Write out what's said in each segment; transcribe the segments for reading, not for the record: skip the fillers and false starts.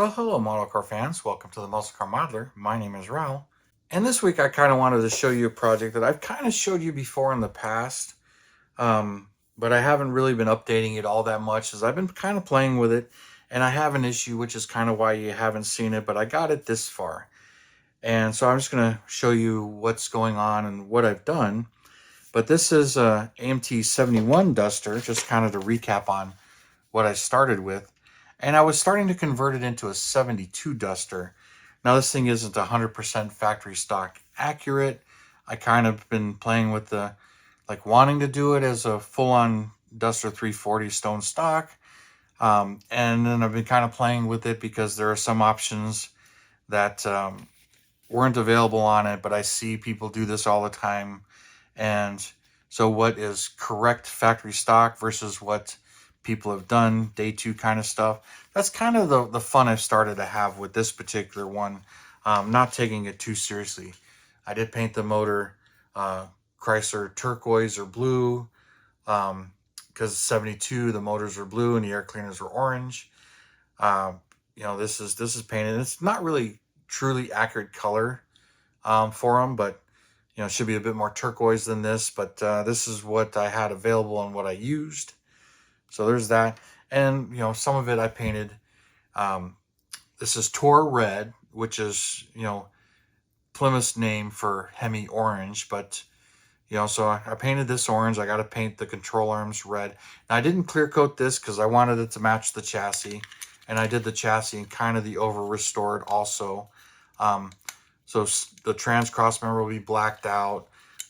Well, hello, model car fans. Welcome to the Muscle Car Modeler. My name is Raul. And this week I kind of wanted to show you a project that I've kind of showed you before in the past, but I haven't really been updating it all that much as I've been kind of playing with it. And I have an issue, which is kind of why you haven't seen it, but I got it this far. And so I'm just going to show you what's going on and what I've done. But this is a AMT 71 Duster, just kind of to recap on what I started with. And I was starting to convert it into a 72 Duster. Now this thing isn't 100% factory stock accurate. I kind of been playing with the, like wanting to do it as a full-on Duster 340 stone stock. And then I've been kind of playing with it because there are some options that weren't available on it, but I see people do this all the time. And so what is correct factory stock versus what people have done, day two kind of stuff. That's kind of the fun I've started to have with this particular one, not taking it too seriously. I did paint the motor Chrysler turquoise or blue, because 72, the motors were blue and the air cleaners were orange. This is painted. It's not really truly accurate color for them, but it should be a bit more turquoise than this. But this is what I had available and what I used. So there's that. And, some of it I painted. This is Tor Red, which is, Plymouth's name for Hemi Orange. But, so I painted this orange. I got to paint the control arms red. Now, I didn't clear coat this because I wanted it to match the chassis. And I did the chassis and kind of the over restored also. So the trans cross member will be blacked out.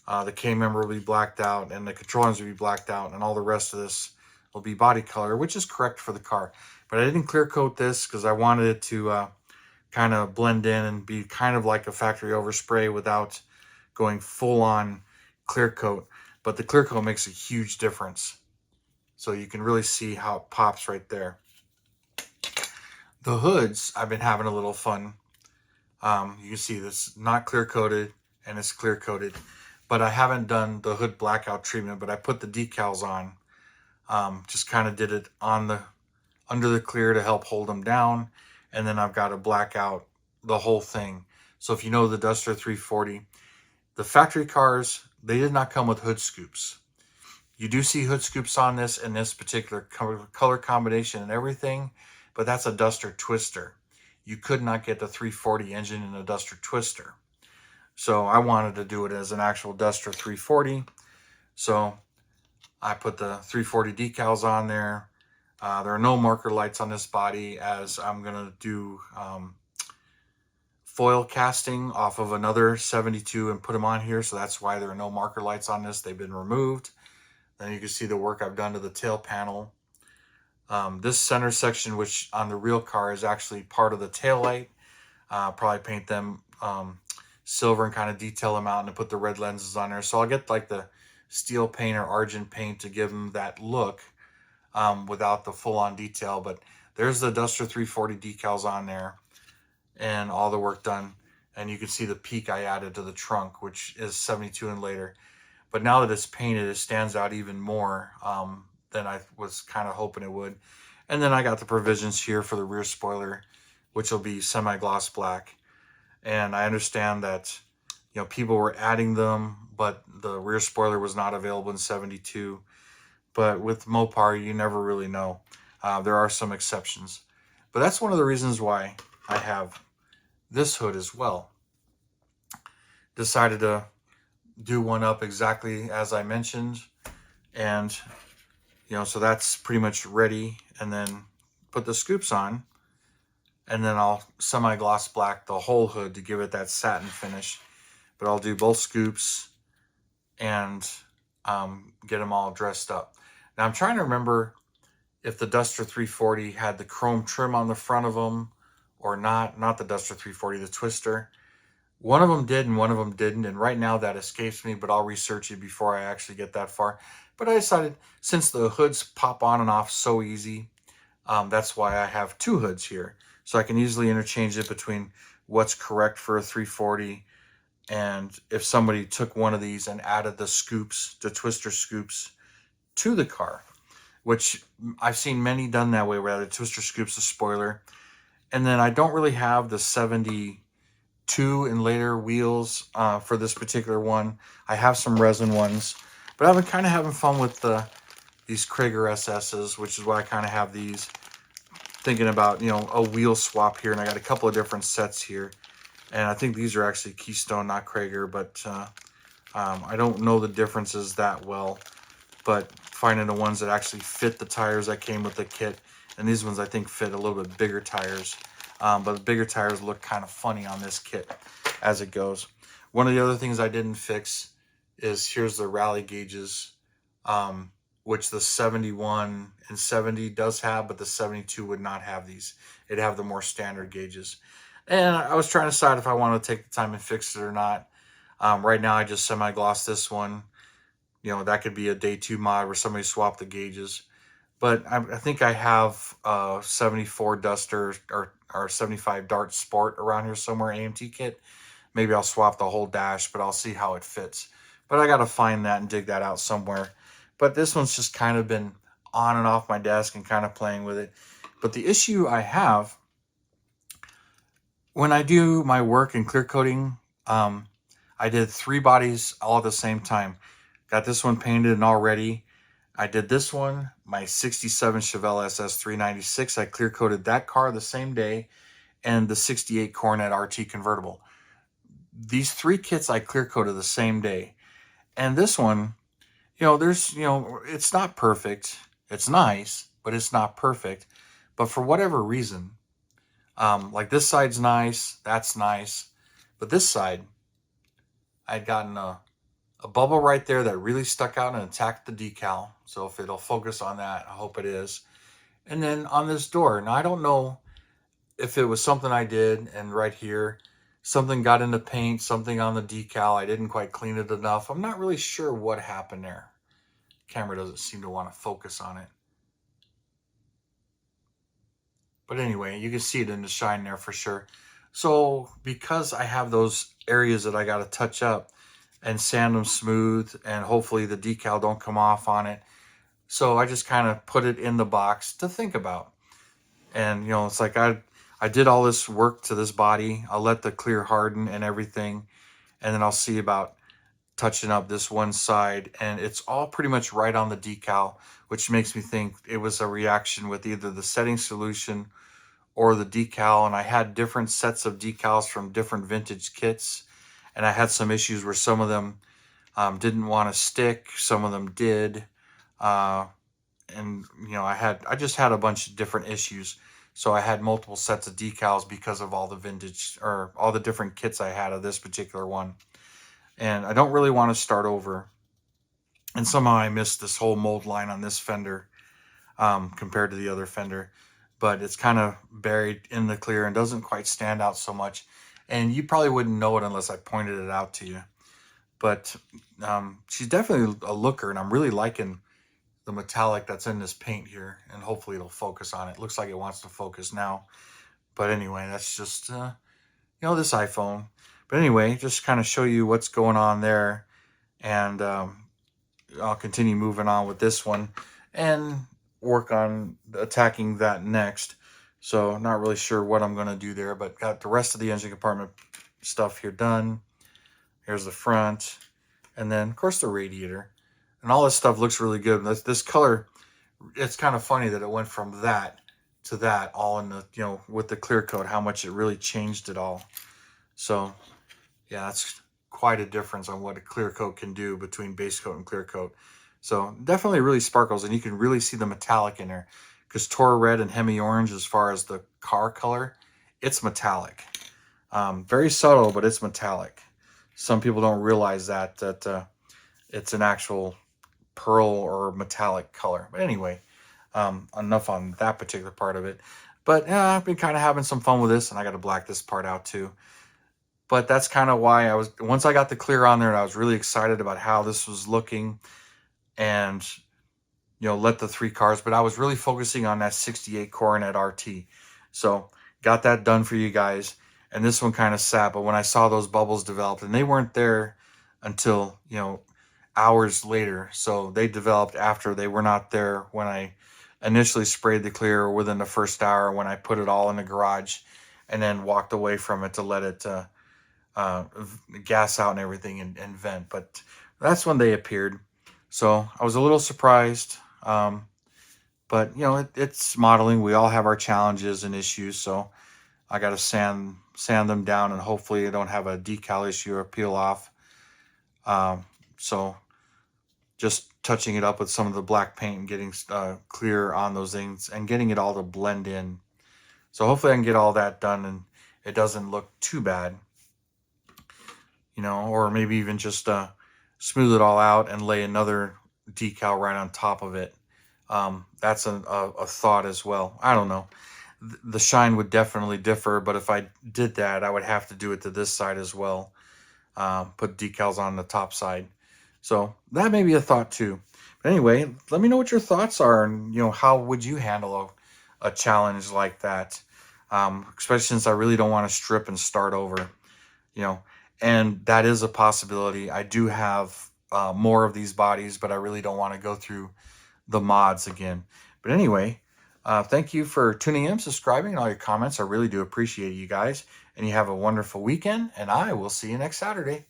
The K member will be blacked out. And the control arms will be blacked out. And all the rest of this will be body color, which is correct for the car. But I didn't clear coat this because I wanted it to kind of blend in and be kind of like a factory overspray without going full on clear coat. But the clear coat makes a huge difference. So you can really see how it pops right there. The hoods, I've been having a little fun. You can see this not clear coated and it's clear coated, but I haven't done the hood blackout treatment, but I put the decals on. Just kind of did it on under the clear to help hold them down. And then I've got to black out the whole thing. So if you know the Duster 340, the factory cars, they did not come with hood scoops. You do see hood scoops on this in this particular color combination and everything, but that's a Duster Twister. You could not get the 340 engine in a Duster Twister. So I wanted to do it as an actual Duster 340. So I put the 340 decals on there. There are no marker lights on this body as I'm going to do foil casting off of another 72 and put them on here. So that's why there are no marker lights on this. They've been removed. Then you can see the work I've done to the tail panel. This center section, which on the real car is actually part of the tail light. Probably paint them silver and kind of detail them out and put the red lenses on there. So I'll get like the steel paint or argent paint to give them that look without the full-on detail. But there's the Duster 340 decals on there and all the work done. And you can see the peak I added to the trunk, which is 72 and later. But now that it's painted, it stands out even more than I was kind of hoping it would. And then I got the provisions here for the rear spoiler, which will be semi-gloss black. And I understand that, people were adding them, but the rear spoiler was not available in 72. But with Mopar, you never really know. There are some exceptions. But that's one of the reasons why I have this hood as well. Decided to do one up exactly as I mentioned. And, so that's pretty much ready. And then put the scoops on. And then I'll semi-gloss black the whole hood to give it that satin finish. But I'll do both scoops and get them all dressed up. Now I'm trying to remember if the Duster 340 had the chrome trim on the front of them or not. Not the Duster 340, the Twister. One of them did and one of them didn't. And right now that escapes me, but I'll research it before I actually get that far. But I decided since the hoods pop on and off so easy, that's why I have two hoods here. So I can easily interchange it between what's correct for a 340 and if somebody took one of these and added the scoops, the Twister scoops to the car, which I've seen many done that way, where the Twister scoops the spoiler And then I don't really have the 72 and later wheels for this particular one. I have some resin ones, but I've been kind of having fun with these Krager SS's, which is why I kind of have these. Thinking about, a wheel swap here, and I got a couple of different sets here. And I think these are actually Keystone, not Krager, but I don't know the differences that well. But finding the ones that actually fit the tires that came with the kit, and these ones I think fit a little bit bigger tires. But the bigger tires look kind of funny on this kit as it goes. One of the other things I didn't fix is here's the rally gauges, which the 71 and 70 does have, but the 72 would not have these. It'd have the more standard gauges. And I was trying to decide if I wanted to take the time and fix it or not. Right now I just semi-gloss this one. That could be a day 2 mod where somebody swapped the gauges. But I think I have 74 Duster or 75 Dart Sport around here somewhere, AMT kit. Maybe I'll swap the whole dash, but I'll see how it fits. But I got to find that and dig that out somewhere. But this one's just kind of been on and off my desk and kind of playing with it. But the issue I have, when I do my work in clear coating, I did 3 bodies all at the same time. Got this one painted and all ready. I did this one, my 67 Chevelle SS 396. I clear coated that car the same day, and the 68 Coronet RT convertible. These 3 kits I clear coated the same day. And this one, it's not perfect. It's nice, but it's not perfect. But for whatever reason, like this side's nice, that's nice. But this side, I'd gotten a bubble right there that really stuck out and attacked the decal. So if it'll focus on that, I hope it is. And then on this door, now I don't know if it was something I did, and right here, something got into paint, something on the decal. I didn't quite clean it enough. I'm not really sure what happened there. Camera doesn't seem to want to focus on it. But anyway, you can see it in the shine there for sure. So because I have those areas that I got to touch up and sand them smooth, and hopefully the decal don't come off on it, so I just kind of put it in the box to think about. And it's like I did all this work to this body. I'll let the clear harden and everything, and then I'll see about touching up this one side, and it's all pretty much right on the decal, which makes me think it was a reaction with either the setting solution or the decal. And I had different sets of decals from different vintage kits, and I had some issues where some of them didn't want to stick, some of them did, and I just had a bunch of different issues. So I had multiple sets of decals because of all the vintage or all the different kits I had of this particular one. And I don't really want to start over. And somehow I missed this whole mold line on this fender compared to the other fender. But it's kind of buried in the clear and doesn't quite stand out so much. And you probably wouldn't know it unless I pointed it out to you. But she's definitely a looker, and I'm really liking the metallic that's in this paint here. And hopefully it'll focus on it. Looks like it wants to focus now. But anyway, that's just, this iPhone. But anyway, just kind of show you what's going on there. And I'll continue moving on with this one and work on attacking that next. So not really sure what I'm going to do there, but got the rest of the engine compartment stuff here done. Here's the front, and then of course the radiator, and all this stuff looks really good. This color, it's kind of funny that it went from that to that all in the, with the clear coat, how much it really changed it all. So yeah, that's quite a difference on what a clear coat can do between base coat and clear coat. So definitely really sparkles, and you can really see the metallic in there, because Toro Red and Hemi Orange, as far as the car color, it's metallic. Very subtle, but it's metallic. Some people don't realize that it's an actual pearl or metallic color. But anyway, enough on that particular part of it. But I've been kind of having some fun with this, and I got to black this part out too. But that's kind of why once I got the clear on there, and I was really excited about how this was looking, and let the 3 cars, but I was really focusing on that 68 Coronet RT. So got that done for you guys. And this one kind of sat, but when I saw those bubbles developed, and they weren't there until, hours later. So they developed after, they were not there when I initially sprayed the clear within the first hour when I put it all in the garage, and then walked away from it to let it gas out and everything, and vent. But that's when they appeared. So I was a little surprised. But it's modeling. We all have our challenges and issues. So I got to sand them down, and hopefully I don't have a decal issue or peel off. So just touching it up with some of the black paint and getting clear on those things and getting it all to blend in. So hopefully I can get all that done and it doesn't look too bad, or maybe even just smooth it all out and lay another decal right on top of it. That's a thought as well. I don't know. The shine would definitely differ, but if I did that, I would have to do it to this side as well. Put decals on the top side. So that may be a thought too. But anyway, let me know what your thoughts are, and how would you handle a challenge like that? Especially since I really don't want to strip and start over. And that is a possibility. I do have more of these bodies, but I really don't want to go through the mods again. But anyway, thank you for tuning in, subscribing, and all your comments. I really do appreciate you guys. And you have a wonderful weekend, and I will see you next Saturday.